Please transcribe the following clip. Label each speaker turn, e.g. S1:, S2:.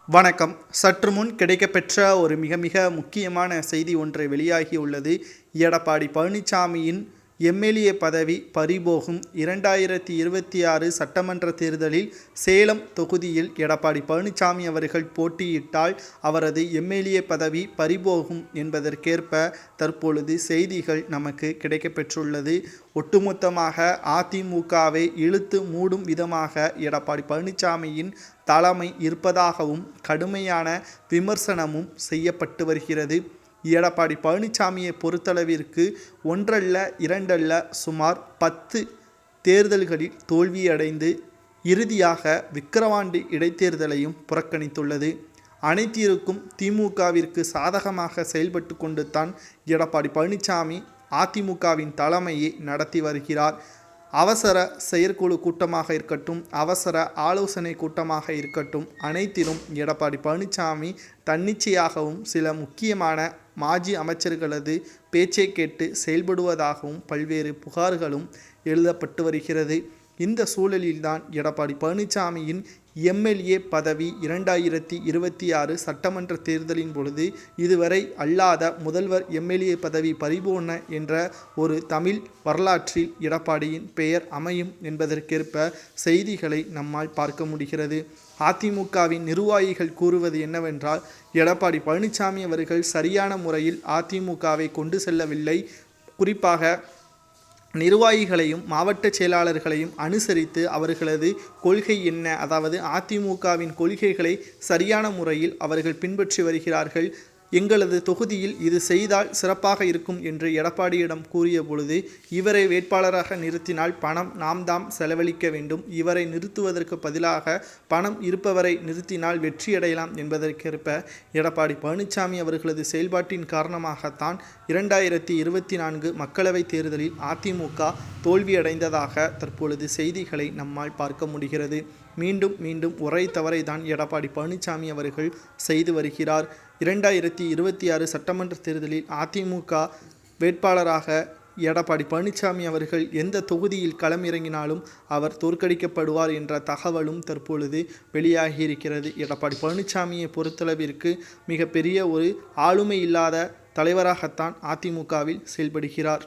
S1: வணக்கம். சற்று முன் கிடைக்கப்பெற்ற ஒரு மிக மிக முக்கியமான செய்தி ஒன்று வெளியாகியுள்ளது. எடப்பாடி பழனிசாமியின் எம்எல்ஏ பதவி பறிபோகும். 2026 சட்டமன்ற தேர்தலில் சேலம் தொகுதியில் எடப்பாடி பழனிசாமி அவர்கள் போட்டியிட்டால் அவரது எம்எல்ஏ பதவி பறிபோகும் என்பதற்கேற்ப தற்பொழுது செய்திகள் நமக்கு கிடைக்கப்பெற்றுள்ளது. ஒட்டுமொத்தமாக அதிமுகவை இழுத்து மூடும் விதமாக எடப்பாடி பழனிசாமியின் தலைமை இருப்பதாகவும் கடுமையான விமர்சனமும் செய்யப்பட்டு வருகிறது. எடப்பாடி பழனிசாமியை பொறுத்தளவிற்கு ஒன்றல்ல இரண்டல்ல சுமார் 10 தேர்தல்களில் தோல்வியடைந்து இறுதியாக விக்கிரவாண்டி இடைத்தேர்தலையும் புறக்கணித்துள்ளது. அனைத்திற்கும் திமுகவிற்கு சாதகமாக செயல்பட்டு கொண்டு தான் எடப்பாடி பழனிசாமி அதிமுகவின் தலைமையை நடத்தி வருகிறார். அவசர செயற்குழு கூட்டமாக இருக்கட்டும், அவசர ஆலோசனை கூட்டமாக இருக்கட்டும், அனைத்திலும் எடப்பாடி பழனிசாமி தன்னிச்சையாகவும் சில முக்கியமான மாஜி அமைச்சர்களது பேச்சை கேட்டு செயல்படுவதாகவும் பல்வேறு புகார்களும் எழுதப்பட்டு வருகிறது. இந்த சூழலில்தான் எடப்பாடி பழனிசாமியின் எம்எல்ஏ பதவி 2026 சட்டமன்ற தேர்தலின் பொழுது இதுவரை அல்லாத முதல்வர் எம்எல்ஏ பதவி பறிபோன என்ற ஒரு தமிழ் வரலாற்றில் எடப்பாடியின் பெயர் அமையும் என்பதற்கேற்ப செய்திகளை நம்மால் பார்க்க முடிகிறது. அதிமுகவின் நிர்வாகிகள் கூறுவது என்னவென்றால், எடப்பாடி பழனிசாமி அவர்கள் சரியான முறையில் அதிமுகவை கொண்டு செல்லவில்லை. குறிப்பாக நிர்வாகிகளையும் மாவட்ட செயலாளர்களையும் அனுசரித்து அவர்களது கொள்கை என்ன, அதாவது அதிமுகவின் கொள்கைகளை சரியான முறையில் அவர்கள் பின்பற்றி வருகிறார்கள். எங்களது தொகுதியில் இது செய்தால் சிறப்பாக இருக்கும் என்று எடப்பாடியிடம் கூறிய பொழுது, இவரை வேட்பாளராக நிறுத்தினால் பணம் நாம் தாம் செலவழிக்க வேண்டும், இவரை நிறுத்துவதற்கு பதிலாக பணம் இருப்பவரை நிறுத்தினால் வெற்றியடையலாம் என்பதற்கேற்ப எடப்பாடி பழனிசாமி அவர்களது செயல்பாட்டின் காரணமாகத்தான் 2024 மக்களவைத் தேர்தலில் அதிமுக தோல்வியடைந்ததாக தற்பொழுது செய்திகளை நம்மால் பார்க்க முடிகிறது. மீண்டும் ஒரே தவறை தான் எடப்பாடி பழனிசாமி அவர்கள் செய்து வருகிறார். 2026 சட்டமன்ற தேர்தலில் அதிமுக வேட்பாளராக எடப்பாடி பழனிசாமி அவர்கள் எந்த தொகுதியில் களமிறங்கினாலும் அவர் தோற்கடிக்கப்படுவார் என்ற தகவலும் தற்பொழுது வெளியாகியிருக்கிறது. எடப்பாடி பழனிசாமியை பொறுத்தளவிற்கு மிகப்பெரிய ஒரு ஆளுமை இல்லாத தலைவராகத்தான் அதிமுகவில் செயல்படுகிறார்.